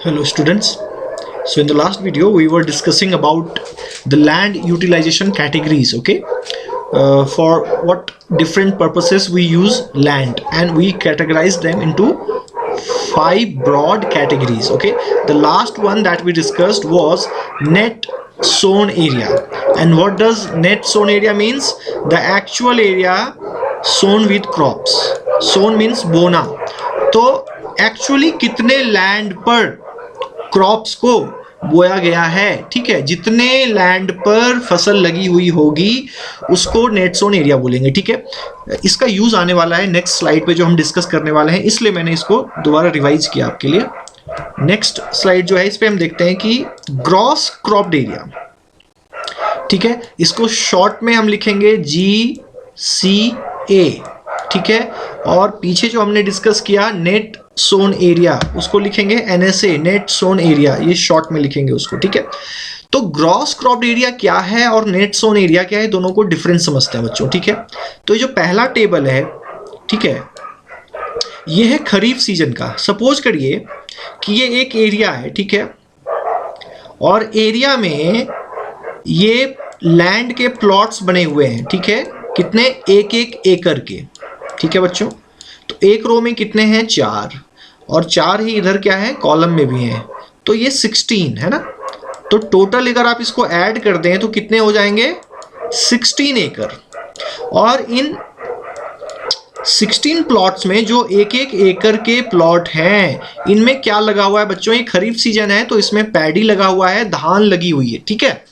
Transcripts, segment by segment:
Hello students. So in the last video we were discussing about the land utilization categories, okay? For what different purposes we use land, and we categorize them into 5 broad categories, okay? The last one that we discussed was net sown area. And what does net sown area means? The actual area sown with crops. Sown means बोना. तो actually कितने land पर crops को बोया गया है, ठीक है? जितने लैंड पर फसल लगी हुई होगी उसको नेट सोन एरिया बोलेंगे, ठीक है? इसका यूज आने वाला है नेक्स्ट स्लाइड पे जो हम डिस्कस करने वाले हैं, इसलिए मैंने इसको दोबारा रिवाइज किया आपके लिए। नेक्स्ट स्लाइड जो है इस पे हम देखते हैं कि ग्रॉस क्रॉप्ड एरिया, ठीक है? इसको शॉर्ट में हम लिखेंगे GCA, ठीक है? और पीछे जो हमने डिस्कस किया नेट सोन एरिया, उसको लिखेंगे NSA, नेट सोन एरिया, ये शॉर्ट में लिखेंगे उसको, ठीक है? तो ग्रॉस क्रॉप्ड एरिया क्या है और नेट सोन एरिया क्या है, दोनों को डिफरेंस समझते हैं बच्चों, ठीक है? तो ये जो पहला टेबल है, ठीक है, ये है खरीफ सीजन का। सपोज करिए कि ये एक एरिया है, ठीक है? और एरिया में ये लैंड के प्लॉट्स बने हुए हैं, ठीक है? कितने? एक एक एकड़ के, ठीक है बच्चों? तो एक रो में कितने हैं? 4, और 4 ही इधर क्या है, कॉलम में भी हैं, तो ये 16 है ना? तो टोटल अगर आप इसको ऐड कर दें तो कितने हो जाएंगे? 16 एकड़। और इन 16 प्लॉट्स में जो एक एक एकड़ के प्लॉट हैं, इनमें क्या लगा हुआ है बच्चों? ये खरीफ सीजन है तो इसमें पैडी लगा हुआ है, धान लगी हुई है, ठीक है?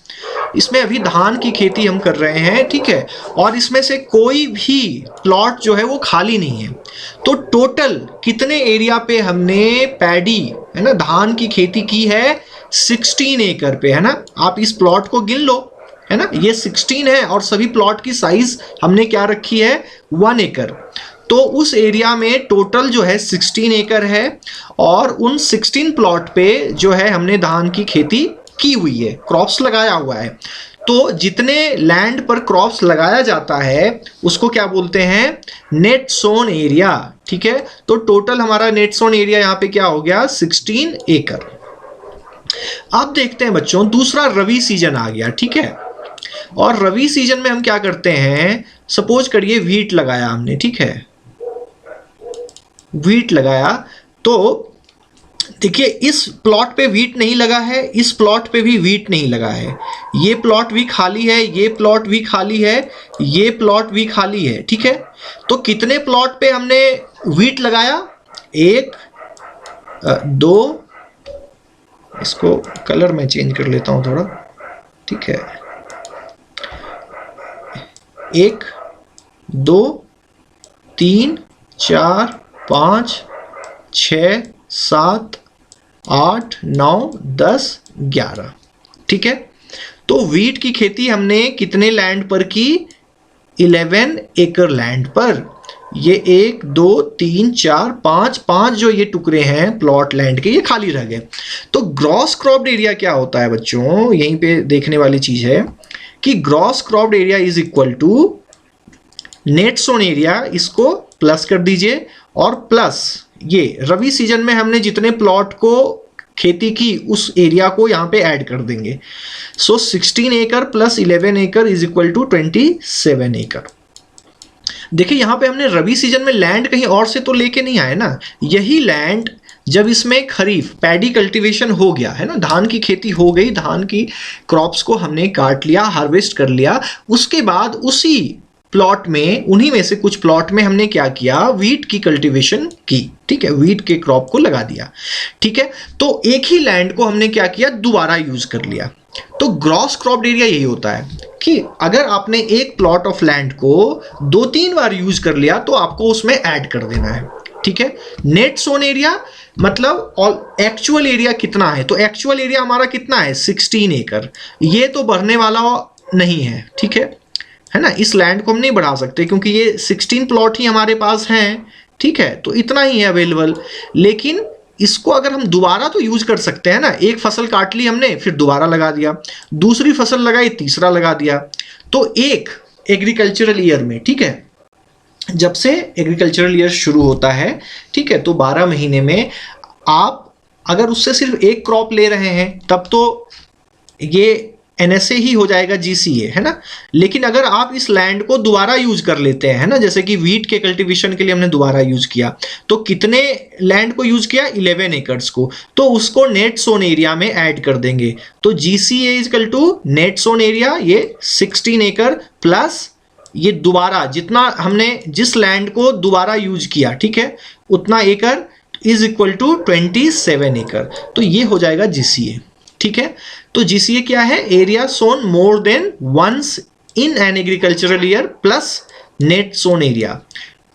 इसमें अभी धान की खेती हम कर रहे हैं, ठीक है? और इसमें से कोई भी प्लॉट जो है वो खाली नहीं है। तो टोटल कितने एरिया पे हमने पैडी, है ना, धान की खेती की है? 16 एकड़ पे, है ना? आप इस प्लॉट को गिन लो, है ना? ये 16 है और सभी प्लॉट की साइज हमने क्या रखी है? 1 एकड़। तो उस एरिया में टोटल जो है 16 एकड़ है, और उन 16 प्लॉट पे जो है हमने धान की खेती की हुई है, क्रॉप्स लगाया हुआ है। तो जितने लैंड पर क्रॉप्स लगाया जाता है उसको क्या बोलते हैं? नेट सोन एरिया, ठीक है? तो टोटल हमारा नेट सोन एरिया यहाँ पे क्या हो गया? 16 एकड़। अब देखते हैं बच्चों, दूसरा रवि सीजन आ गया, ठीक है? और रवि सीजन में हम क्या करते हैं? सपोज करिए व्हीट लगाया हमने, ठीक है? व्हीट लगाया, तो देखिए इस प्लॉट पे व्हीट नहीं लगा है, इस प्लॉट पे भी व्हीट नहीं लगा है, ये प्लॉट भी खाली है, ये प्लॉट भी खाली है, ये प्लॉट भी खाली है, ठीक है? तो कितने प्लॉट पे हमने व्हीट लगाया? 1 2, इसको कलर में चेंज कर लेता हूं थोड़ा, ठीक है? 1 2 3 4 5 6 7 8 9 10 11, ठीक है? तो व्हीट की खेती हमने कितने लैंड पर की? 11 एकड़ लैंड पर। ये 1 2 3 4 5 जो ये टुकड़े हैं प्लॉट लैंड के, ये खाली रह गए। तो ग्रॉस क्रॉप्ड एरिया क्या होता है बच्चों? यहीं पे देखने वाली चीज है कि gross cropped area is equal to net sown area, इसको प्लस कर दीजिए, और प्लस ये रवि सीजन में हमने जितने प्लॉट को खेती की उस एरिया को यहाँ पे ऐड कर देंगे। सो 16 एकड़ प्लस 11 एकड़ इज इक्वल टू 27 एकड़। देखिए यहाँ पे हमने रवि सीजन में लैंड कहीं और से तो लेके नहीं आए ना, यही लैंड जब इसमें खरीफ पैडी कल्टीवेशन हो गया, है ना, धान की खेती हो गई, धान की क्रॉप्स को हमने काट लिया, हार्वेस्ट कर लिया, उसके बाद उसी प्लॉट में, उन्हीं में से कुछ प्लॉट में हमने क्या किया? व्हीट की कल्टीवेशन की, ठीक है? व्हीट के क्रॉप को लगा दिया, ठीक है? तो एक ही लैंड को हमने क्या किया? दोबारा यूज कर लिया। तो ग्रॉस क्रॉप्ड एरिया यही होता है कि अगर आपने एक प्लॉट ऑफ लैंड को 2-3 बार यूज कर लिया तो आपको उसमें ऐड कर देना है, ठीक है? नेट सोन एरिया मतलब एक्चुअल एरिया कितना है? तो एक्चुअल एरिया हमारा कितना है? 16 एकड़। ये तो बढ़ने वाला नहीं है, ठीक है ना? इस लैंड को हम नहीं बढ़ा सकते क्योंकि ये 16 प्लॉट ही हमारे पास हैं, ठीक है? तो इतना ही है अवेलेबल। लेकिन इसको अगर हम दोबारा तो यूज कर सकते हैं ना, एक फसल काट ली हमने, फिर दोबारा लगा दिया, दूसरी फसल लगाई, तीसरा लगा दिया। तो एक एग्रीकल्चरल ईयर में, ठीक है, जब से एग्रीकल्चरल ईयर शुरू होता है, ठीक है, तो 12 महीने में आप अगर उससे सिर्फ एक क्रॉप ले रहे हैं तब तो ये NSA ही हो जाएगा GCA, है ना। लेकिन अगर आप इस लैंड को दोबारा यूज कर लेते हैं, है ना, जैसे कि वीट के कल्टीवेशन के लिए हमने दोबारा यूज किया, तो कितने लैंड को यूज किया, 11 एकर्स को, तो उसको नेट सोन एरिया में ऐड कर देंगे। तो GCA is equal to net sown area, ये 16 एकड़ प्लस ये दोबारा जितना हमने जिस लैंड को दोबारा यूज किया, ठीक है, उतना एकड़ इज इक्वल टू 27 एकड़। तो ये हो जाएगा GCA, ठीक है। तो GCA क्या है, area sown more than once in an agricultural year plus net sown area.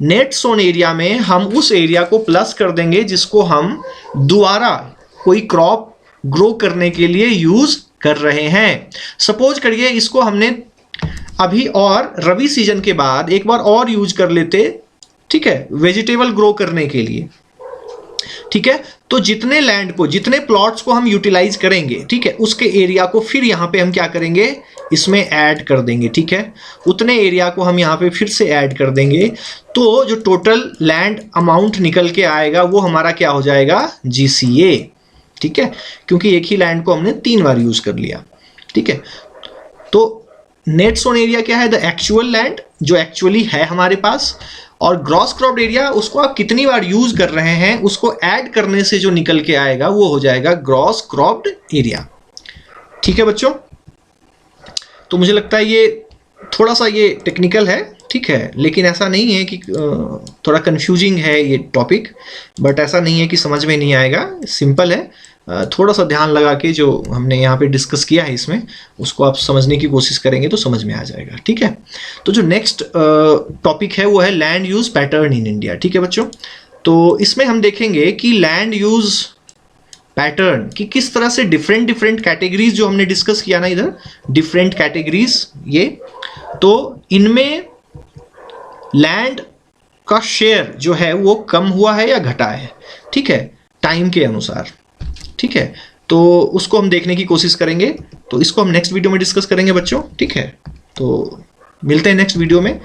Net sown area में हम उस एरिया को प्लस कर देंगे जिसको हम दोबारा कोई क्रॉप ग्रो करने के लिए यूज कर रहे हैं। सपोज करिए इसको हमने अभी और रबी सीजन के बाद एक बार और यूज कर लेते, ठीक है, वेजिटेबल ग्रो करने के लिए, ठीक है। तो जितने लैंड को, जितने प्लॉट्स को हम यूटिलाइज करेंगे, ठीक है, उसके एरिया को फिर यहाँ पे हम क्या करेंगे, इसमें ऐड कर देंगे, ठीक है। उतने एरिया को हम यहाँ पे फिर से ऐड कर देंगे, तो जो टोटल लैंड अमाउंट निकल के आएगा वो हमारा क्या हो जाएगा, GCA, ठीक है, क्योंकि एक ही लैंड को हमने 3 बार यूज कर लिया, ठीक है। तो नेट सोन एरिया क्या है, द एक्चुअल लैंड जो एक्चुअली है हमारे पास, और ग्रॉस क्रॉप्ड एरिया उसको आप कितनी बार यूज कर रहे हैं उसको ऐड करने से जो निकल के आएगा वो हो जाएगा ग्रॉस क्रॉप्ड एरिया, ठीक है बच्चों। तो मुझे लगता है ये थोड़ा सा ये टेक्निकल है, ठीक है, लेकिन ऐसा नहीं है कि थोड़ा कंफ्यूजिंग है ये टॉपिक, बट ऐसा नहीं है कि समझ में नहीं आएगा, सिंपल है। थोड़ा सा ध्यान लगा के जो हमने यहाँ पे डिस्कस किया है इसमें उसको आप समझने की कोशिश करेंगे तो समझ में आ जाएगा, ठीक है। तो जो नेक्स्ट टॉपिक है वो है land use pattern in India, ठीक है बच्चों। तो इसमें हम देखेंगे कि लैंड यूज पैटर्न की किस तरह से डिफरेंट कैटेगरीज जो हमने डिस्कस किया ना इधर, डिफरेंट कैटेगरीज ये, तो इनमें लैंड का शेयर जो है वो कम हुआ है या घटा है, ठीक है, टाइम के अनुसार, ठीक है। तो उसको हम देखने की कोशिश करेंगे, तो इसको हम नेक्स्ट वीडियो में डिस्कस करेंगे बच्चों, ठीक है। तो मिलते हैं नेक्स्ट वीडियो में।